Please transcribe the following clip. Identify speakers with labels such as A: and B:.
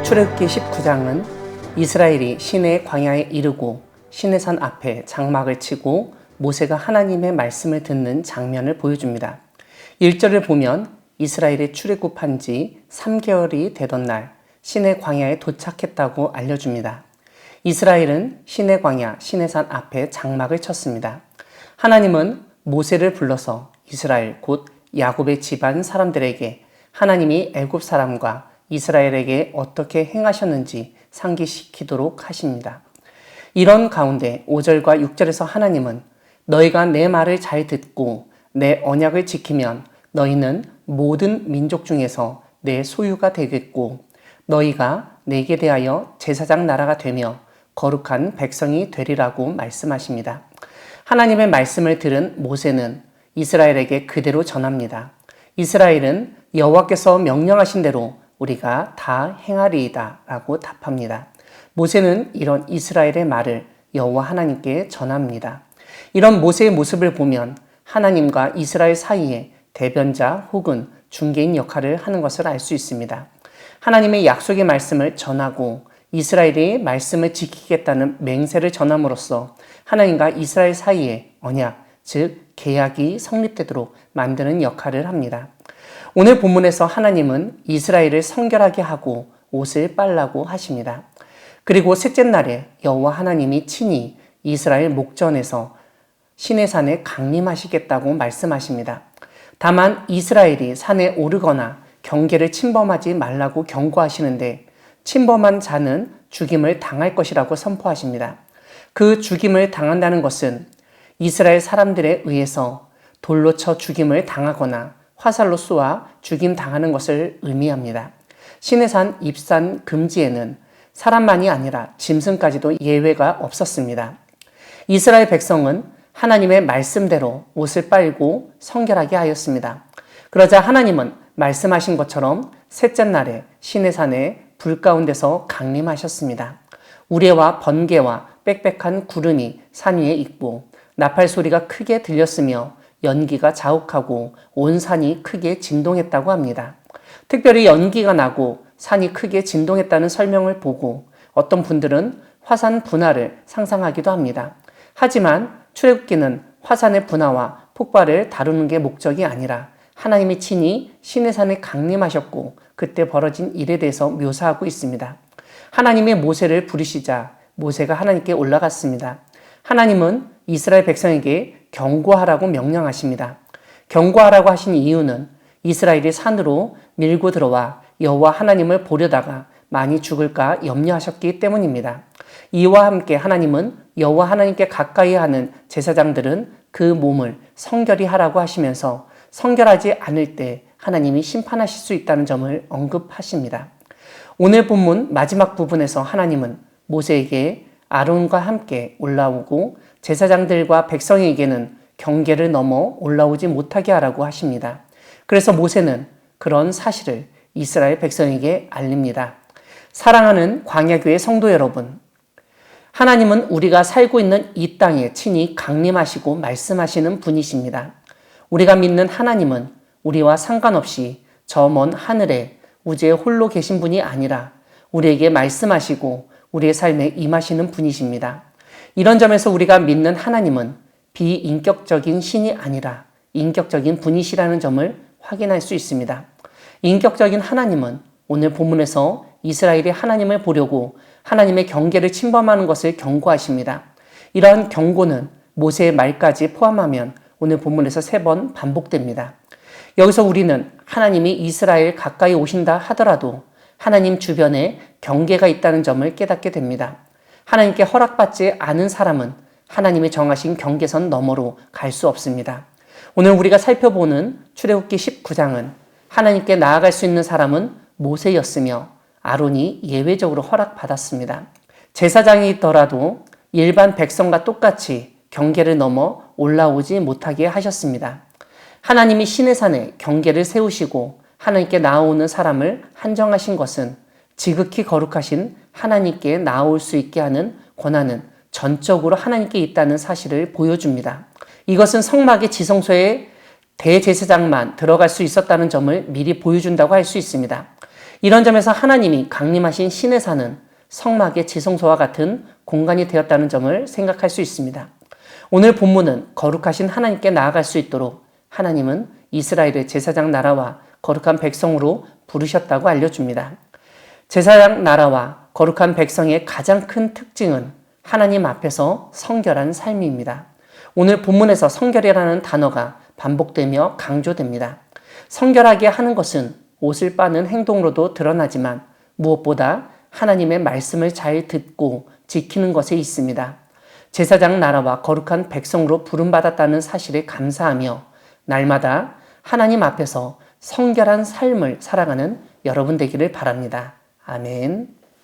A: 출애굽기 19장은 이스라엘이 시내 광야에 이르고 시내산 앞에 장막을 치고 모세가 하나님의 말씀을 듣는 장면을 보여줍니다. 1절을 보면 이스라엘이 출애굽한 지 3개월이 되던 날 시내 광야에 도착했다고 알려줍니다. 이스라엘은 시내 광야, 시내산 앞에 장막을 쳤습니다. 하나님은 모세를 불러서 이스라엘 곧 야곱의 집안 사람들에게 하나님이 애굽 사람과 이스라엘에게 어떻게 행하셨는지 상기시키도록 하십니다. 이런 가운데 5절과 6절에서 하나님은 너희가 내 말을 잘 듣고 내 언약을 지키면 너희는 모든 민족 중에서 내 소유가 되겠고 너희가 내게 대하여 제사장 나라가 되며 거룩한 백성이 되리라고 말씀하십니다. 하나님의 말씀을 들은 모세는 이스라엘에게 그대로 전합니다. 이스라엘은 여호와께서 명령하신 대로 우리가 다 행하리이다 라고 답합니다. 모세는 이런 이스라엘의 말을 여호와 하나님께 전합니다. 이런 모세의 모습을 보면 하나님과 이스라엘 사이에 대변자 혹은 중개인 역할을 하는 것을 알 수 있습니다. 하나님의 약속의 말씀을 전하고 이스라엘이 말씀을 지키겠다는 맹세를 전함으로써 하나님과 이스라엘 사이에 언약, 즉 계약이 성립되도록 만드는 역할을 합니다. 오늘 본문에서 하나님은 이스라엘을 성결하게 하고 옷을 빨라고 하십니다. 그리고 셋째 날에 여호와 하나님이 친히 이스라엘 목전에서 시내산에 강림하시겠다고 말씀하십니다. 다만 이스라엘이 산에 오르거나 경계를 침범하지 말라고 경고하시는데 침범한 자는 죽임을 당할 것이라고 선포하십니다. 그 죽임을 당한다는 것은 이스라엘 사람들에 의해서 돌로 쳐 죽임을 당하거나 화살로 쏘아 죽임당하는 것을 의미합니다. 시내산 입산 금지에는 사람만이 아니라 짐승까지도 예외가 없었습니다. 이스라엘 백성은 하나님의 말씀대로 옷을 빨고 성결하게 하였습니다. 그러자 하나님은 말씀하신 것처럼 셋째 날에 시내산에 불 가운데서 강림하셨습니다. 우레와 번개와 빽빽한 구름이 산 위에 있고 나팔 소리가 크게 들렸으며 연기가 자욱하고 온 산이 크게 진동했다고 합니다. 특별히 연기가 나고 산이 크게 진동했다는 설명을 보고 어떤 분들은 화산 분화를 상상하기도 합니다. 하지만 출애굽기는 화산의 분화와 폭발을 다루는 게 목적이 아니라 하나님이 친히 시내산에 강림하셨고 그때 벌어진 일에 대해서 묘사하고 있습니다. 하나님의 모세를 부르시자 모세가 하나님께 올라갔습니다. 하나님은 이스라엘 백성에게 경고하라고 명령하십니다. 경고하라고 하신 이유는 이스라엘이 산으로 밀고 들어와 여호와 하나님을 보려다가 많이 죽을까 염려하셨기 때문입니다. 이와 함께 하나님은 여호와 하나님께 가까이 하는 제사장들은 그 몸을 성결히 하라고 하시면서 성결하지 않을 때 하나님이 심판하실 수 있다는 점을 언급하십니다. 오늘 본문 마지막 부분에서 하나님은 모세에게 아론과 함께 올라오고 제사장들과 백성에게는 경계를 넘어 올라오지 못하게 하라고 하십니다. 그래서 모세는 그런 사실을 이스라엘 백성에게 알립니다. 사랑하는 광야교회 성도 여러분, 하나님은 우리가 살고 있는 이 땅에 친히 강림하시고 말씀하시는 분이십니다. 우리가 믿는 하나님은 우리와 상관없이 저 먼 하늘에 우주에 홀로 계신 분이 아니라 우리에게 말씀하시고 우리의 삶에 임하시는 분이십니다. 이런 점에서 우리가 믿는 하나님은 비인격적인 신이 아니라 인격적인 분이시라는 점을 확인할 수 있습니다. 인격적인 하나님은 오늘 본문에서 이스라엘이 하나님을 보려고 하나님의 경계를 침범하는 것을 경고하십니다. 이러한 경고는 모세의 말까지 포함하면 오늘 본문에서 3번 반복됩니다. 여기서 우리는 하나님이 이스라엘 가까이 오신다 하더라도 하나님 주변에 경계가 있다는 점을 깨닫게 됩니다. 하나님께 허락받지 않은 사람은 하나님의 정하신 경계선 너머로 갈 수 없습니다. 오늘 우리가 살펴보는 출애굽기 19장은 하나님께 나아갈 수 있는 사람은 모세였으며 아론이 예외적으로 허락받았습니다. 제사장이 있더라도 일반 백성과 똑같이 경계를 넘어 올라오지 못하게 하셨습니다. 하나님이 시내산에 경계를 세우시고 하나님께 나아오는 사람을 한정하신 것은 지극히 거룩하신 하나님께 나아올 수 있게 하는 권한은 전적으로 하나님께 있다는 사실을 보여줍니다. 이것은 성막의 지성소에 대제사장만 들어갈 수 있었다는 점을 미리 보여준다고 할 수 있습니다. 이런 점에서 하나님이 강림하신 신의 산은 성막의 지성소와 같은 공간이 되었다는 점을 생각할 수 있습니다. 오늘 본문은 거룩하신 하나님께 나아갈 수 있도록 하나님은 이스라엘의 제사장 나라와 거룩한 백성으로 부르셨다고 알려줍니다. 제사장 나라와 거룩한 백성의 가장 큰 특징은 하나님 앞에서 성결한 삶입니다. 오늘 본문에서 성결이라는 단어가 반복되며 강조됩니다. 성결하게 하는 것은 옷을 빠는 행동으로도 드러나지만 무엇보다 하나님의 말씀을 잘 듣고 지키는 것에 있습니다. 제사장 나라와 거룩한 백성으로 부름받았다는 사실에 감사하며 날마다 하나님 앞에서 성결한 삶을 살아가는 여러분 되기를 바랍니다. 아멘.